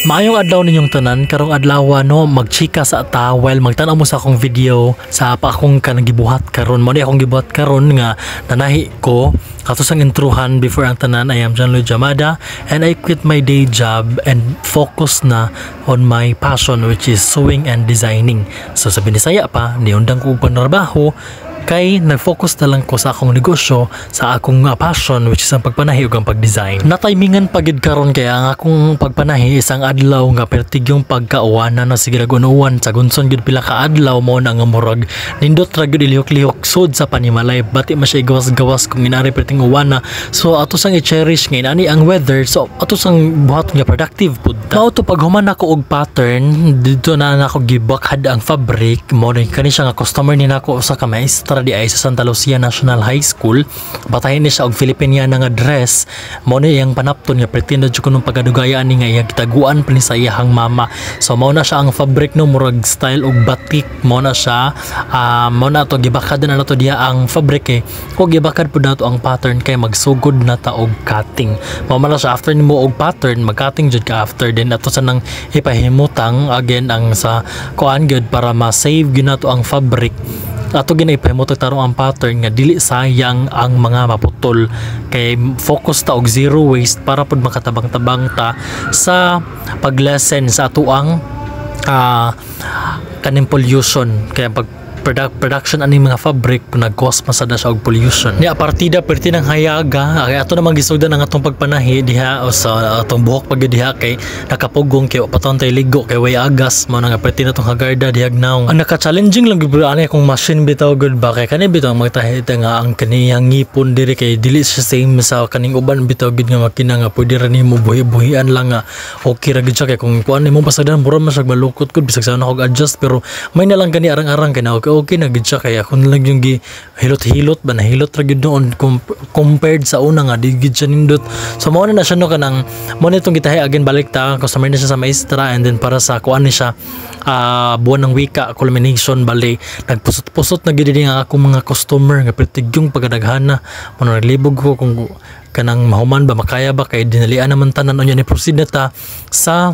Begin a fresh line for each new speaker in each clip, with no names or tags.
Maayong adlaw ninyong tanan, karong adlaw no magchika sa ta while magtan-aw mo sa akong video sa pa akong kanang gibuhat karon. Mo ni akong gibuhat karon nga nanahi ko katus ang intruhan before ang tanan. I am John Lloyd Jamada and I quit my day job and focus na on my passion which is sewing and designing. So sa Binisaya pa, niundang ko og panarbaho kay nag-focus na lang ko sa akong negosyo, sa akong passion which is ang pagpanahi ug ang pagdesign. Natimingan pagid karon kaya ang akong pagpanahi isang adlaw nga pertig yung pagkauwanan na sige lagunuan sa gunson gid pila ka adlaw mo na nga murag nindot ra gid lihok-lihok sud sa panimalay bati man siya gawas-gawas kung inari perting uwana. So ato sang i-cherish nga inani ang weather, so ato sang buhat nga productive pud. Mao to pag human ako og pattern dito na nako gibakhad ang fabric mo ni kani siya nga customer ni nako usa ka maestra di ay sa Santa Lucia National High School. Batahin ni siya og Filipiniana nga dress mo ni iyang panapton nga pretendo jud kunong pagadugayaan ni nga iyang gitaguan pa ni sa iyang mama. So mao na siya ang fabric no murag style og batik mo na siya. Mo na to gibakad na nato diha ang fabric og gibakad pud nato ang pattern kay magsugod na ta og cutting. Mao man siya after nimo og pattern mag-cutting jud ka after din ato sa nang ipahimutang again ang sa kuan gud para ma-save gyud nato ang fabric. Ato ginaipahimutan tarong ang pattern nga dili sayang ang mga maputol kay focus ta og zero waste para pud makatabang-tabang ta sa paglesen sa ato ang kaning pollution kay pag production ani mga fabric nag-cause masada siya og pollution. Ni partida perti nang hayaga kay ato namang gisugdan ang atong pagpanahi diha o sa atong buhok pag diha kay nakapugong kay paton tay ligo kay way agas mo nga perti na tong hagarda diha gnaw. Ang naka-challenging lang gyud ani akong machine bitaw good ba kay kani bitaw magtahita nga ang kaniyang ngipon diri kay dili siya same sa kaning uban bitaw gid nga makina nga pwede ra nimo buhi-buhian lang nga okay ra gid siya kay kung kuan nimo pasadan mura man siya balukot gud bisag sa ako adjust pero may na lang kani arang-arang kay na okay na gid siya kaya kun lang yung hilot-hilot ba na hilot ra gid noon compared sa una nga di gid siya nindot. So mao na siya no kanang mo nitong gitahi again balik ta customer na siya sa maestra and then para sa kuan ni siya buwan ng wika culmination bali nagpusot-pusot na gid ang akong mga customer nga pretigyong pagadaghana mo naglibog ko kung kanang mahuman ba makaya ba kay dinalian naman tanan unya ni proceed na ta sa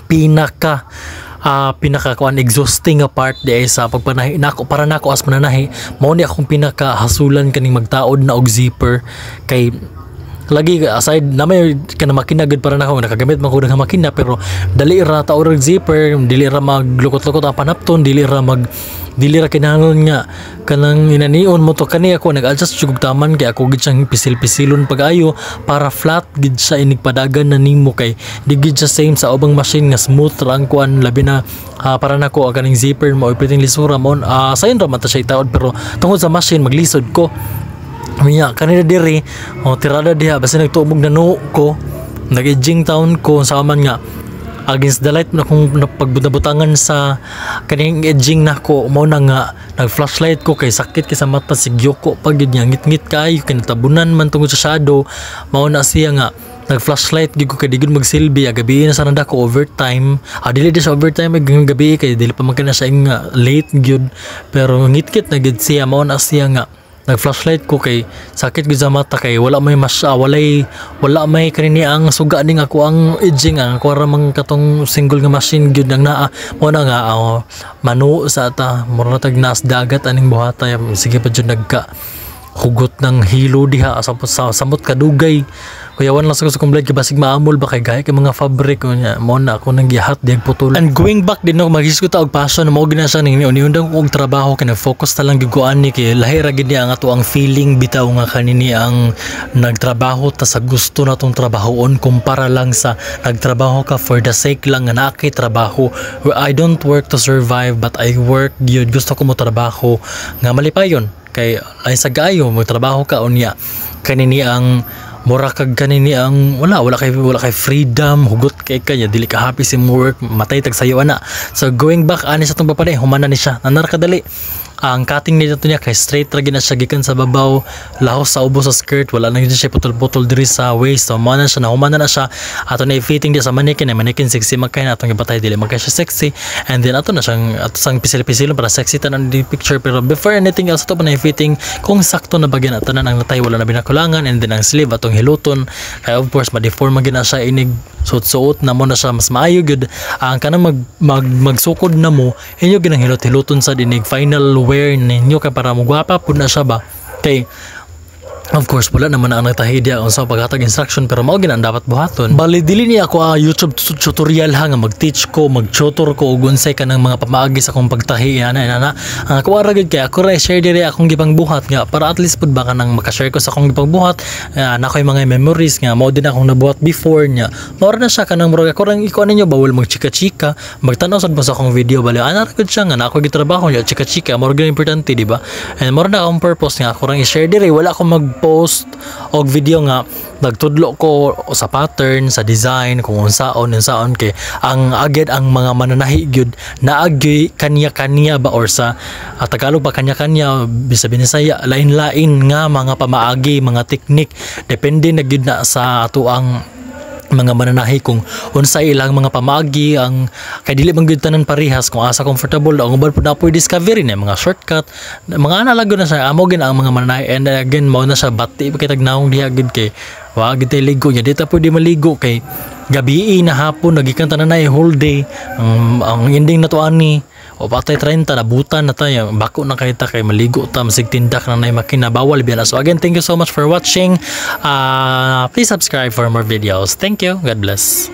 pinaka kuan exhausting part di sa pagpanahi nako para nako as mananahi mao ni akong pinaka hasulan kaning magtaod na og zipper kay lagi aside na may kana makina gud para nako nakagamit man ko ng makina pero dali ra ta og zipper dili ra maglukot-lukot ang panapton dili ra kinahanglan nga kanang inanion mo to kani ako nag-adjust jud taman kay ako gid siyang pisil-pisilon pag-ayo para flat gid siya inigpadagan na nimo kay di gid siya same sa ubang machine nga smooth ra ang kuan labi na para nako ang kaning zipper mo ipiting lisura mo sayon ra man ta siya itaod pero tungod sa machine maglisod ko minya kanina diri tirada diha basta nagtuog na no ko nag-edging town ko sa man nga against the light na kung pagbutangan sa kaning edging nako mo na nga nag-flashlight ko kay sakit kay sa mata sigyo ko pag niya ngit-ngit kayo kinatabunan man tungod sa shadow mao na siya nga nag-flashlight gid ko kay digud magsilbi gabi na sa nanda ko overtime dili di sa overtime gabi kay dili pa man kana siya late gyud pero ngit-ngit na gid siya mao na siya nga nag-flashlight ko kay sakit gid sa mata kay wala may kanini ang suga ning ako ang edging ako ra mang katong single nga machine gyud nang naa mo na nga manu sa ta mura tag nas dagat aning buhata sige pa jud nagka hugot ng hilo diha sa samot kadugay kaya wan lang sa kong blade kay basig maamol ba kay gaya kay mga fabric nya mo na ako nang gihat diag putol and going back din ako magis ko ta og passion mo gina siya ning uniundang og trabaho kay nag-focus ta lang gyud ko ani kay lahi ra gid ang ato ang feeling bitaw nga kanini ang nagtrabaho ta sa gusto natong trabahoon kumpara lang sa nagtrabaho ka for the sake lang nga naa kay trabaho. I don't work to survive but I work gyud gusto ko mo trabaho nga malipayon kay ay sa gayo magtrabaho ka unya kanini ang mura kag kanini ang wala kay freedom hugot kay kanya dili ka happy sa work matay tag sayo ana. So going back ani sa tong papanay humana ni siya nanar kadali ang cutting nito niya kay straight ra gina siya gikan sa babaw, lahos sa ubos sa skirt, wala na gyud siya putol-putol diri sa waist. So mo na siya, nahuman na siya. Ato na i-fitting di sa mannequin, mannequin sexy magkay na atong gipatay dili magkay siya sexy. And then ato na siyang sang pisil-pisilon para sexy tanan di picture. Pero before anything else, ato pa na i-fitting kung sakto na bagyan tanan ang natay, wala na binakulangan. And then ang sleeve atong hiluton, kaya of course ma-deform magina siya, inig suot-suot na mo na siya, mas maayo gud ang kanang magsukod na mo inyo ginang hilot-hiloton sa dinig final wear ninyo kay para mogwapa pud na siya ba. Kay of course, wala naman ang nagtahidya unsa paghatag instruction, pero mao gina ang dapat buhaton. Bali dili ni ako YouTube tutorial ha nga mag-teach ko, mag-tutor ko og unsay kanang mga pamaagi sa akong pagtahi ana. Ako ra gid kay ako ra share diri akong gipang buhat nga para at least pud ba kanang maka-share ko sa akong gipang buhat na koy mga memories nga mao din akong nabuhat before nya. Mao na siya kanang murag ako rang iko ninyo bawal mag-chika-chika, magtan-aw sad mo sa akong video bali ana ra gid siya nga na ako gitrabaho nya chika-chika, mao gyud importante di ba? And mao na akong purpose nga ako rang i-share diri, wala akong post og video nga nagtudlo ko sa pattern, sa design kung unsaon kay ang agad ang mga mananahi gyud naagyoy kanya-kanya ba, or sa Tagalog ba kanya-kanya, bisa Binisaya lain-lain nga mga pamaagi, mga teknik, depende na gyud na sa ato ang mga mananahi kung unsay ilang mga pamagi ang kay dili man gyud tanan parehas kung asa comfortable ang ubal pud na po discovery na mga shortcut mga analago na sa amo gin ang mga mananahi. And again mao na sa bati kay tagnaong diha gid kay wa gid tay ligo nya dita pud di maligo kay gabi na hapon nagikan tanan na whole day ang ending na to ani o patay 30 nabutan na tayo bako na kay ta kay maligo ta masig tindak na nay makina bawal biya. So again, thank you so much for watching. Please subscribe for more videos. Thank you. God bless.